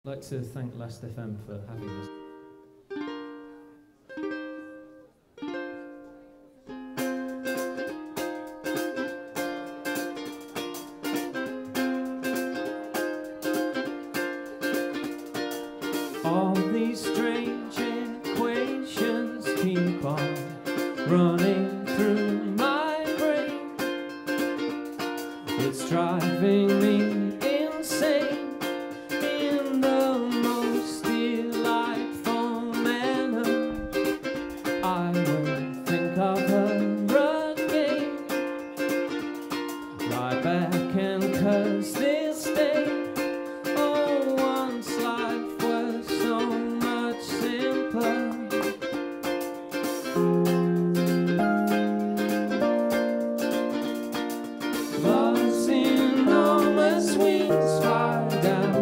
I'd like to thank Last.fm for having us. All these strange equations keep on running through my brain. It's driving me insane in the most delightful manner. I will think of her again, lie back and curse this day. Oh, once life was so much simpler. Love's enormous wings fly down,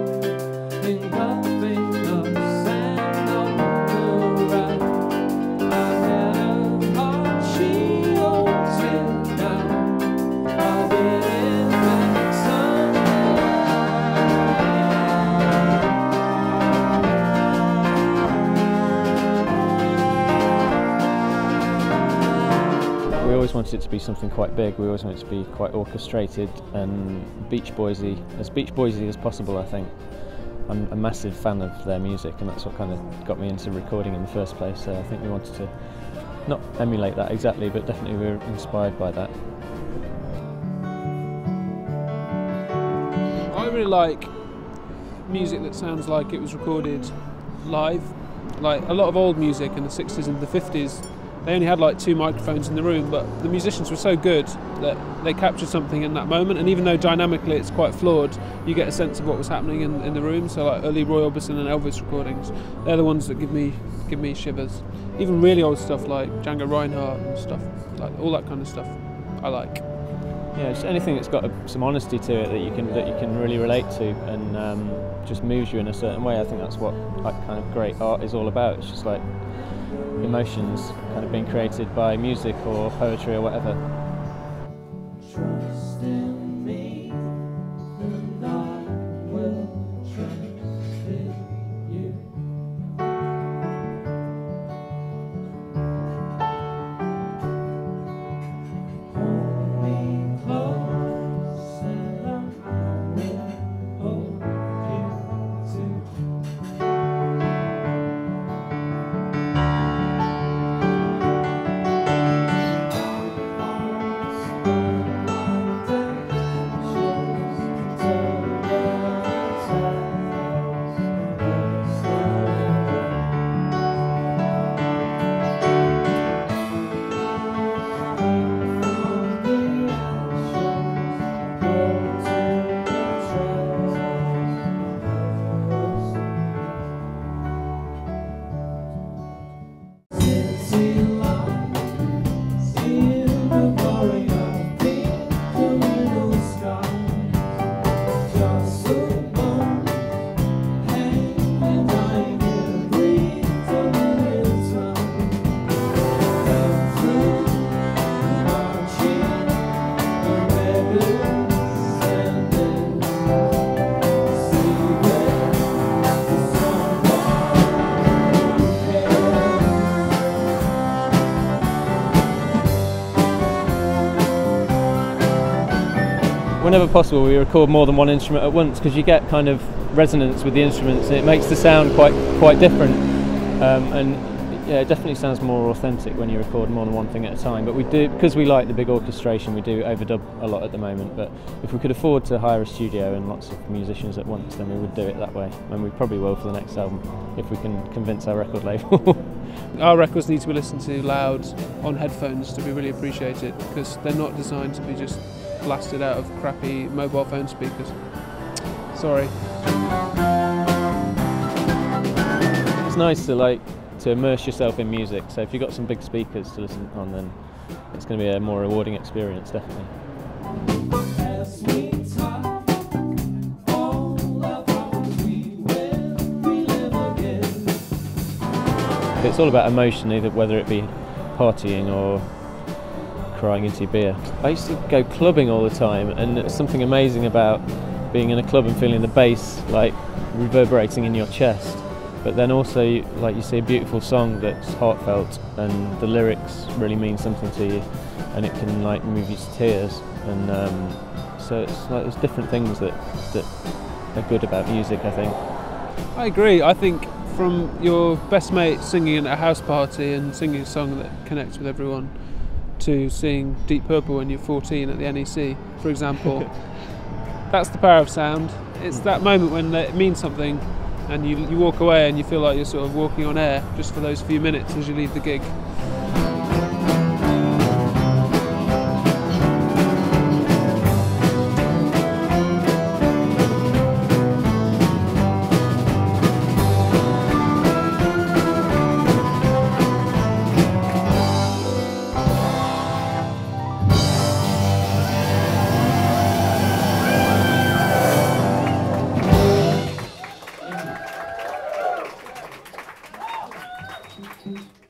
engulfing us and all around. I had a heart, she owns it now. I'll get it back someday. We always wanted it to be something quite big. We always wanted it to be quite orchestrated and Beach Boysy as possible, I think. I'm a massive fan of their music, and that's what kind of got me into recording in the first place. So I think we wanted to not emulate that exactly, but definitely we were inspired by that. I really like music that sounds like it was recorded live. Like a lot of old music in the 60s and the 50s, they only had like 2 microphones in the room, but the musicians were so good that they captured something in that moment, and even though dynamically it's quite flawed, you get a sense of what was happening in the room. So like early Roy Orbison and Elvis recordings, they're the ones that give me shivers. Even really old stuff like Django Reinhardt and stuff, like all that kind of stuff I like. Yeah, just anything that's got some honesty to it that you can really relate to, and just moves you in a certain way. I think that's what like kind of great art is all about. It's just like emotions kind of being created by music or poetry or whatever. Trust in me, and I will trust in you. Hold me close, and I will hold you too. Whenever possible, we record more than one instrument at once, because you get kind of resonance with the instruments, and it makes the sound quite different. And yeah, it definitely sounds more authentic when you record more than one thing at a time. But we do, because we like the big orchestration, we do overdub a lot at the moment. But if we could afford to hire a studio and lots of musicians at once, then we would do it that way. And we probably will for the next album, if we can convince our record label. Our records need to be listened to loud on headphones to be really appreciated, because they're not designed to be just blasted out of crappy mobile phone speakers. Sorry. It's nice to immerse yourself in music, so if you've got some big speakers to listen on, then it's going to be a more rewarding experience, definitely. It's all about emotion, either whether it be partying or crying into your beer. I used to go clubbing all the time, and it's something amazing about being in a club and feeling the bass like reverberating in your chest. But then also, like, you see a beautiful song that's heartfelt and the lyrics really mean something to you, and it can like move you to tears. And so it's like there's different things that are good about music, I think. I agree. I think from your best mate singing at a house party and singing a song that connects with everyone, to seeing Deep Purple when you're 14 at the NEC, for example, that's the power of sound. It's that moment when it means something, and you walk away and you feel like you're sort of walking on air just for those few minutes as you leave the gig. Thank you.